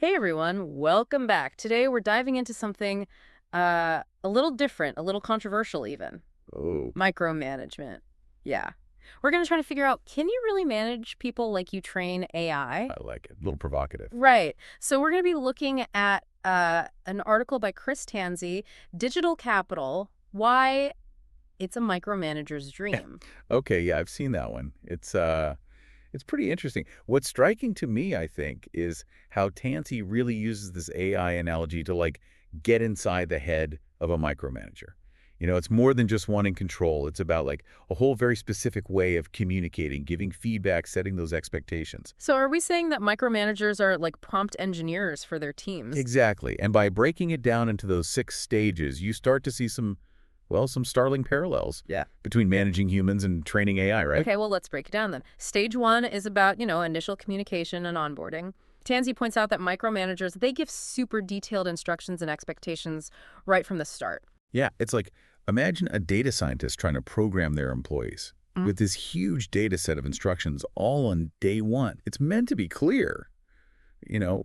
Hey everyone, welcome back. Today we're diving into something a little different, a little controversial even. Oh, Micromanagement. Yeah. We're going to try to figure out, can you really manage people like you train AI? I like it. A little provocative. Right. So we're going to be looking at an article by Chris Tansey, Digital Capital, Why It's a Micromanager's Dream. Okay, yeah, I've seen that one. It's pretty interesting. What's striking to me, I think, is how Tansey really uses this AI analogy to get inside the head of a micromanager. It's more than just wanting control. It's about a whole very specific way of communicating, giving feedback, setting those expectations. So are we saying that micromanagers are like prompt engineers for their teams? Exactly. And by breaking it down into those 6 stages, you start to see some startling parallels Yeah. between managing humans and training AI, right? Okay, well, let's break it down then. Stage one is about, initial communication and onboarding. Tansey points out that micromanagers, they give super detailed instructions and expectations right from the start. Yeah, it's like imagine a data scientist trying to program their employees Mm. with this huge data set of instructions all on day one. It's meant to be clear,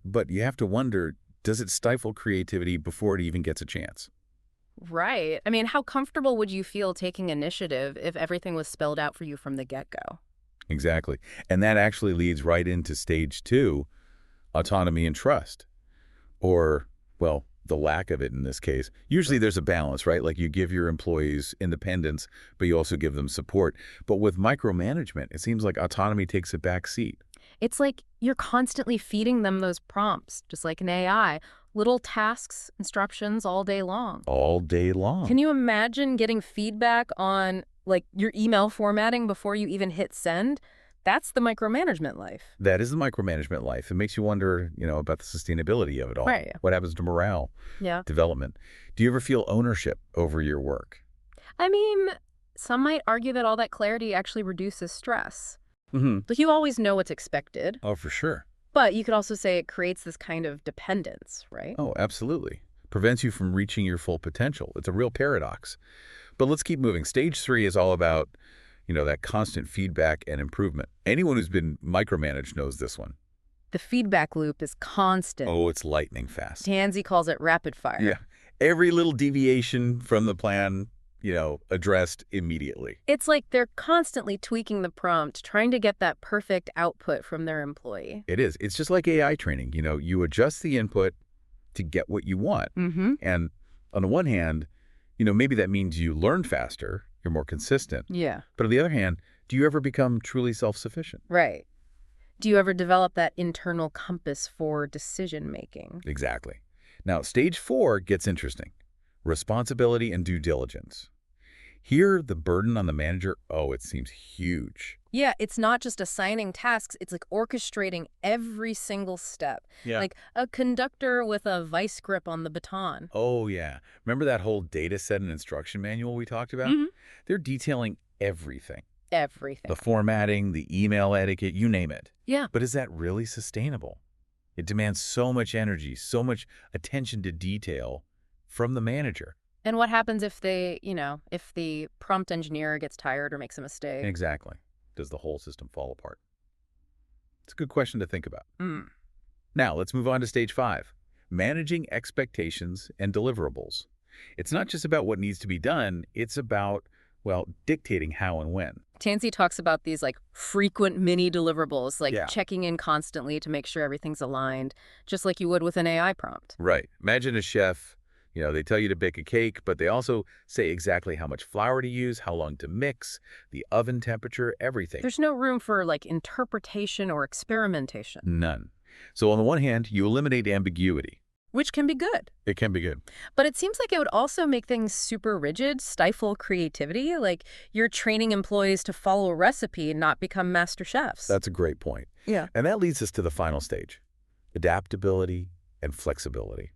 but you have to wonder, does it stifle creativity before it even gets a chance? Right. I mean, how comfortable would you feel taking initiative if everything was spelled out for you from the get-go? Exactly. And that actually leads right into stage two, autonomy and trust. Or, well, the lack of it in this case. Usually there's a balance, right? Like you give your employees independence, but you also give them support. But with micromanagement, it seems like autonomy takes a back seat. It's like you're constantly feeding them those prompts, just like an AI, little tasks, instructions all day long. All day long. Can you imagine getting feedback on like your email formatting before you even hit send? That's the micromanagement life. That is the micromanagement life. It makes you wonder, about the sustainability of it all. Right. What happens to morale, Yeah. development? Do you ever feel ownership over your work? I mean, some might argue that all that clarity actually reduces stress. Mm-hmm. Like you always know what's expected, Oh, for sure. but you could also say it creates this kind of dependence, right? Oh, absolutely. Prevents you from reaching your full potential. It's a real paradox. But let's keep moving. Stage three is all about, that constant feedback and improvement. Anyone who's been micromanaged knows this one. The feedback loop is constant. Oh, it's lightning fast. Tansey calls it rapid fire. Yeah. Every little deviation from the plan, addressed immediately. It's like they're constantly tweaking the prompt, trying to get that perfect output from their employee. It is. It's just like AI training. You adjust the input to get what you want. Mm-hmm. And on the one hand, maybe that means you learn faster, you're more consistent. Yeah. But on the other hand, do you ever become truly self-sufficient? Right. Do you ever develop that internal compass for decision making? Exactly. Now, stage four gets interesting. Responsibility and due diligence. Here, the burden on the manager, oh, it seems huge. Yeah, it's not just assigning tasks, it's like orchestrating every single step. Yeah. Like a conductor with a vice grip on the baton. Oh, yeah. Remember that whole data set and instruction manual we talked about? Mhm. They're detailing everything. Everything. The formatting, the email etiquette, you name it. Yeah. But is that really sustainable? It demands so much energy, so much attention to detail from the manager. And what happens if if the prompt engineer gets tired or makes a mistake? Exactly. Does the whole system fall apart? It's a good question to think about. Mm. Now, let's move on to stage five, managing expectations and deliverables. It's not just about what needs to be done, it's about, well, dictating how and when. Tansey talks about these like frequent mini deliverables, like Yeah. checking in constantly to make sure everything's aligned, just like you would with an AI prompt. Right. Imagine a chef, they tell you to bake a cake, but they also say exactly how much flour to use, how long to mix, the oven temperature, everything. There's no room for like interpretation or experimentation, None. So on the one hand, you eliminate ambiguity. which can be good. It can be good. But it seems like it would also make things super rigid, stifle creativity. Like you're training employees to follow a recipe and not become master chefs. That's a great point. Yeah. And that leads us to the final stage, adaptability and flexibility.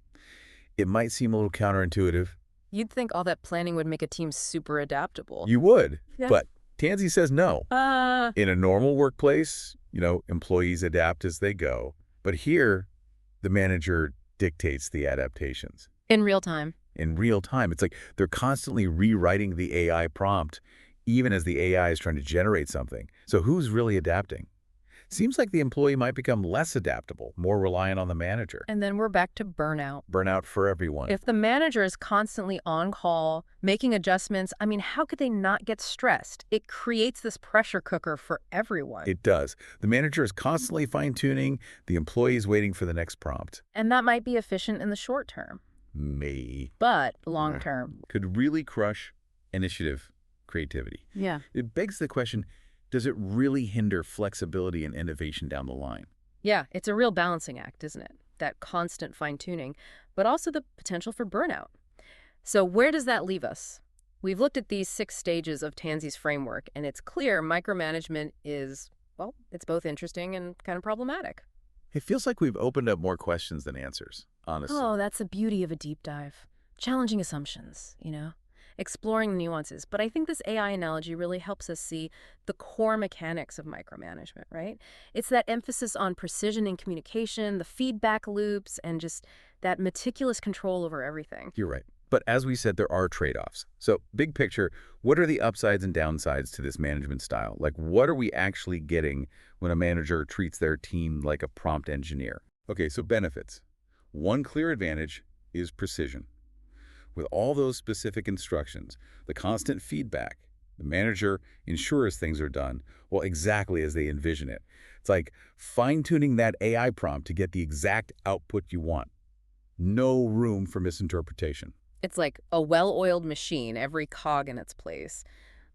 It might seem a little counterintuitive. You'd think all that planning would make a team super adaptable. You would, Yeah. but Tansey says no. Uh, In a normal workplace, employees adapt as they go. But here, the manager dictates the adaptations. in real time. In real time, it's like they're constantly rewriting the AI prompt, even as the AI is trying to generate something. So who's really adapting? Seems like the employee might become less adaptable, more reliant on the manager. And then we're back to burnout. Burnout for everyone. If the manager is constantly on call, making adjustments, I mean, how could they not get stressed? It creates this pressure cooker for everyone. It does. The manager is constantly fine-tuning, the employee is waiting for the next prompt. And that might be efficient in the short term, but long term. Could really crush initiative, creativity. Yeah. It begs the question, does it really hinder flexibility and innovation down the line? Yeah, it's a real balancing act, isn't it? That constant fine-tuning, but also the potential for burnout. So where does that leave us? We've looked at these 6 stages of Tansey's framework, and it's clear micromanagement is, well, it's both interesting and kind of problematic. It feels like we've opened up more questions than answers, honestly. Oh, that's the beauty of a deep dive. Challenging assumptions, exploring nuances. But I think this AI analogy really helps us see the core mechanics of micromanagement, right? It's that emphasis on precision in communication, the feedback loops, and just that meticulous control over everything. You're right. But as we said, there are trade-offs. So big picture, what are the upsides and downsides to this management style? Like, what are we actually getting when a manager treats their team like a prompt engineer? Okay, so benefits. One clear advantage is precision. With all those specific instructions, the constant feedback, the manager ensures things are done, well, exactly as they envision it. It's like fine-tuning that AI prompt to get the exact output you want. No room for misinterpretation. It's like a well-oiled machine, every cog in its place.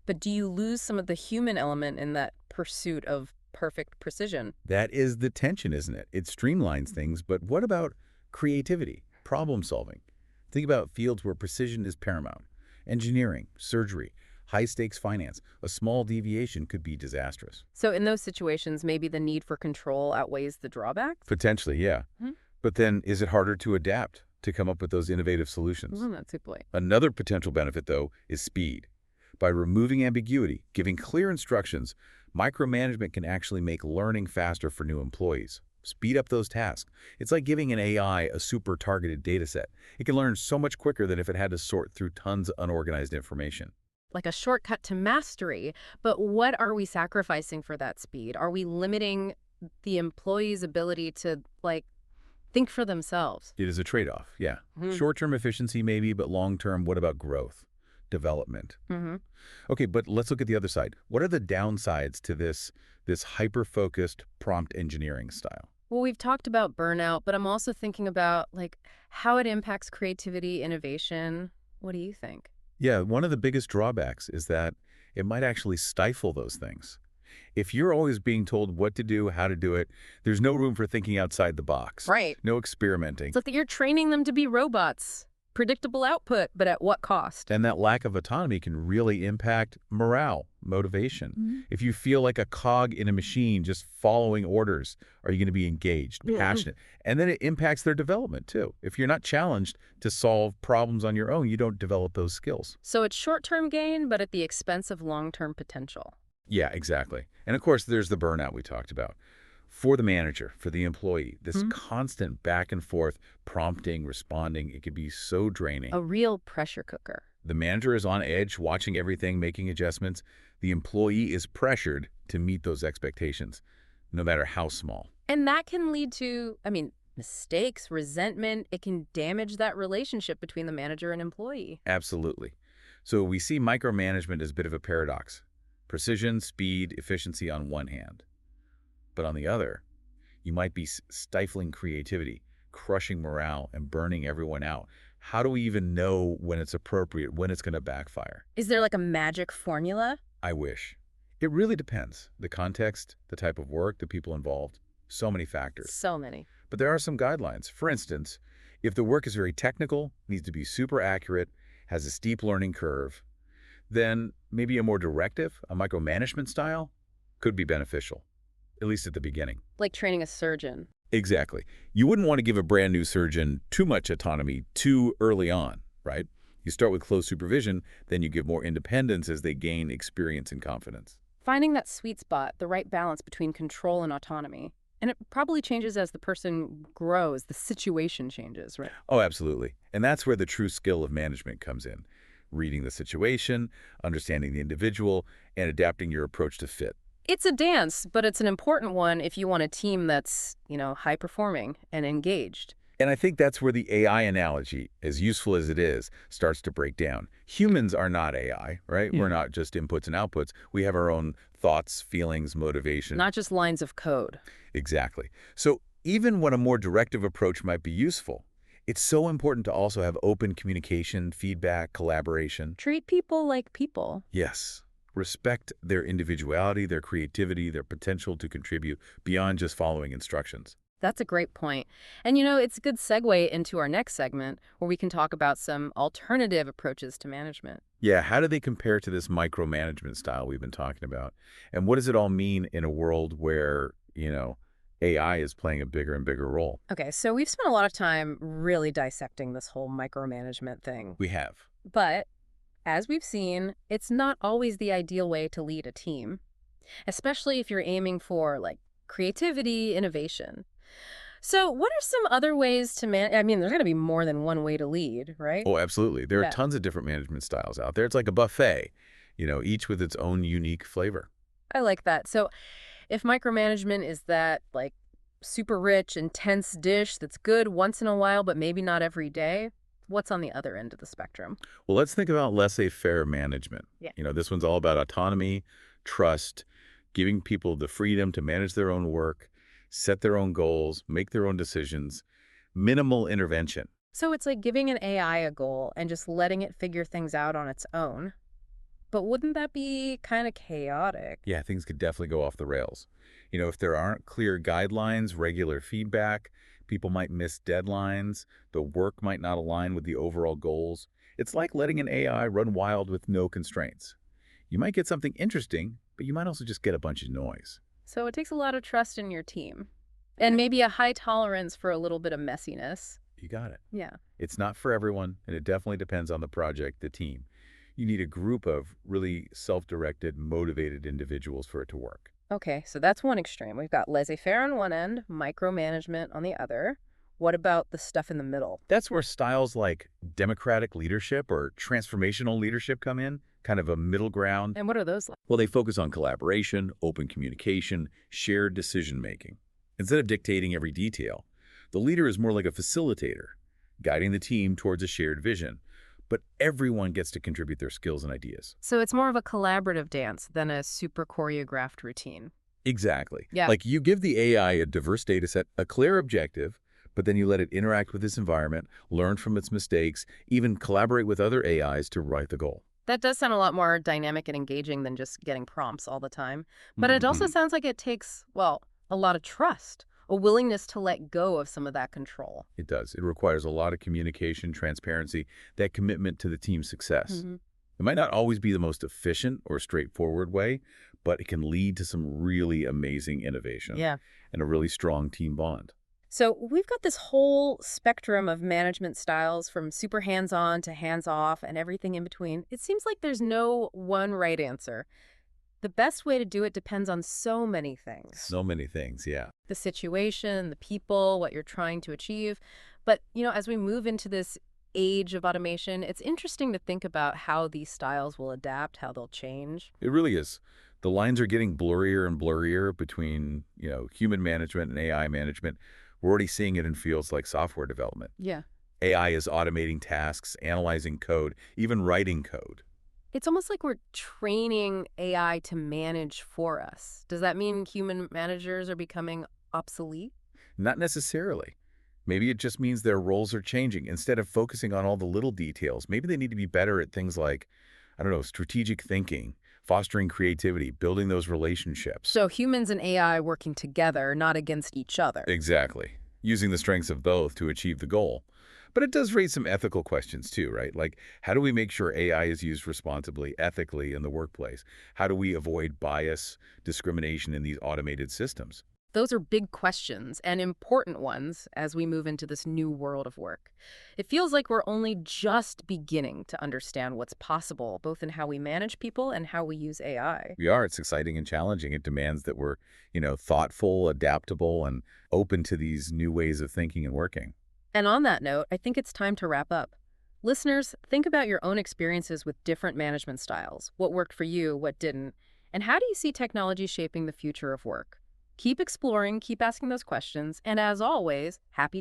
But do you lose some of the human element in that pursuit of perfect precision? That is the tension, isn't it? It streamlines things, but what about creativity, problem solving? Think about fields where precision is paramount. Engineering, surgery, high-stakes finance. A small deviation could be disastrous. So in those situations, maybe the need for control outweighs the drawbacks? Potentially, yeah. Hmm. But then is it harder to adapt, to come up with those innovative solutions? That's a point. Another potential benefit, though, is speed. By removing ambiguity, giving clear instructions, micromanagement can actually make learning faster for new employees. Speed up those tasks. It's like giving an AI a super targeted data set. It can learn so much quicker than if it had to sort through tons of unorganized information. Like a shortcut to mastery. But what are we sacrificing for that speed? Are we limiting the employee's ability to, think for themselves? It is a trade-off, yeah. Mm-hmm. Short-term efficiency maybe, but long-term, what about growth, development? Okay, but let's look at the other side. What are the downsides to this hyper-focused prompt engineering style? Well, we've talked about burnout, but I'm also thinking about, how it impacts creativity, innovation. What do you think? Yeah, one of the biggest drawbacks is that it might actually stifle those things. If you're always being told what to do, how to do it, there's no room for thinking outside the box. Right. No experimenting. It's like that you're training them to be robots. Predictable output, but at what cost? And that lack of autonomy can really impact morale, motivation. If you feel like a cog in a machine just following orders, are you going to be engaged, passionate? And then it impacts their development, too. If you're not challenged to solve problems on your own, you don't develop those skills. So it's short-term gain, but at the expense of long-term potential. Yeah, exactly. And of course, there's the burnout we talked about. For the manager, for the employee, this constant back and forth, prompting, responding, it could be so draining. A real pressure cooker. The manager is on edge, watching everything, making adjustments. The employee is pressured to meet those expectations, no matter how small. And that can lead to, mistakes, resentment. It can damage that relationship between the manager and employee. Absolutely. So we see micromanagement as a bit of a paradox. Precision, speed, efficiency on one hand. But on the other, you might be stifling creativity, crushing morale, and burning everyone out. How do we even know when it's appropriate, when it's going to backfire? Is there a magic formula? I wish. It really depends. The context, the type of work, the people involved, so many factors. So many. But there are some guidelines. For instance, if the work is very technical, needs to be super accurate, has a steep learning curve, then maybe a more directive, a micromanagement style, could be beneficial. At least at the beginning. Like training a surgeon. Exactly. You wouldn't want to give a brand new surgeon too much autonomy too early on, right? You start with close supervision, then you give more independence as they gain experience and confidence. Finding that sweet spot, the right balance between control and autonomy. And it probably changes as the person grows, the situation changes, right? Oh, absolutely. And that's where the true skill of management comes in. Reading the situation, understanding the individual, and adapting your approach to fit. It's a dance, but it's an important one if you want a team that's, high performing and engaged. And I think that's where the AI analogy, as useful as it is, starts to break down. Humans are not AI, right? We're Yeah. not just inputs and outputs. We have our own thoughts, feelings, motivation. Not just lines of code. Exactly. So even when a more directive approach might be useful, it's so important to also have open communication, feedback, collaboration. Treat people like people. Yes. Respect their individuality, their creativity, their potential to contribute beyond just following instructions. That's a great point. And it's a good segue into our next segment where we can talk about some alternative approaches to management. Yeah, how do they compare to this micromanagement style we've been talking about? And what does it all mean in a world where, AI is playing a bigger and bigger role? Okay, so we've spent a lot of time really dissecting this whole micromanagement thing. We have. But as we've seen, it's not always the ideal way to lead a team, especially if you're aiming for creativity, innovation. So what are some other ways to I mean, there's going to be more than one way to lead, right? Oh, absolutely. There are Yeah, tons of different management styles out there. It's like a buffet, each with its own unique flavor. I like that. So if micromanagement is that super rich, intense dish that's good once in a while, but maybe not every day, what's on the other end of the spectrum? Well, let's think about laissez-faire management. Yeah. This one's all about autonomy, trust, giving people the freedom to manage their own work, set their own goals, make their own decisions, minimal intervention. So it's like giving an AI a goal and just letting it figure things out on its own. But wouldn't that be kind of chaotic? Yeah, things could definitely go off the rails. If there aren't clear guidelines, regular feedback, people might miss deadlines, the work might not align with the overall goals. It's like letting an AI run wild with no constraints. You might get something interesting, but you might also just get a bunch of noise. So it takes a lot of trust in your team and maybe a high tolerance for a little bit of messiness. You got it. Yeah. It's not for everyone, and it definitely depends on the project, the team. You need a group of really self-directed, motivated individuals for it to work. Okay, so that's one extreme. We've got laissez-faire on one end, micromanagement on the other. What about the stuff in the middle? That's where styles like democratic leadership or transformational leadership come in, kind of a middle ground. And what are those like? Well, they focus on collaboration, open communication, shared decision-making. Instead of dictating every detail, the leader is more like a facilitator, guiding the team towards a shared vision. But everyone gets to contribute their skills and ideas. So it's more of a collaborative dance than a super choreographed routine. Exactly. Yeah. Like you give the AI a diverse data set, a clear objective, but then you let it interact with this environment, learn from its mistakes, even collaborate with other AIs to write the goal. That does sound a lot more dynamic and engaging than just getting prompts all the time. But it also sounds like it takes, well, a lot of trust, a willingness to let go of some of that control. It does. It requires a lot of communication, transparency, that commitment to the team's success. Hmm. It might not always be the most efficient or straightforward way, but it can lead to some really amazing innovation Yeah. and a really strong team bond. So we've got this whole spectrum of management styles from super hands-on to hands-off and everything in between. It seems like there's no one right answer. The best way to do it depends on so many things. So many things, yeah. The situation, the people, what you're trying to achieve. But, as we move into this age of automation, it's interesting to think about how these styles will adapt, how they'll change. It really is. The lines are getting blurrier and blurrier between, human management and AI management. We're already seeing it in fields like software development. Yeah. AI is automating tasks, analyzing code, even writing code. It's almost like we're training AI to manage for us. Does that mean human managers are becoming obsolete? Not necessarily. Maybe it just means their roles are changing. Instead of focusing on all the little details, maybe they need to be better at things like, strategic thinking, fostering creativity, building those relationships. So humans and AI working together, not against each other. Exactly. Using the strengths of both to achieve the goal. But it does raise some ethical questions too, right? Like, how do we make sure AI is used responsibly, ethically in the workplace? How do we avoid bias, discrimination in these automated systems? Those are big questions and important ones as we move into this new world of work. It feels like we're only just beginning to understand what's possible, both in how we manage people and how we use AI. We are. It's exciting and challenging. It demands that we're, thoughtful, adaptable, and open to these new ways of thinking and working. And on that note, I think it's time to wrap up. Listeners, think about your own experiences with different management styles. What worked for you, what didn't, And how do you see technology shaping the future of work? Keep exploring, keep asking those questions, and as always, happy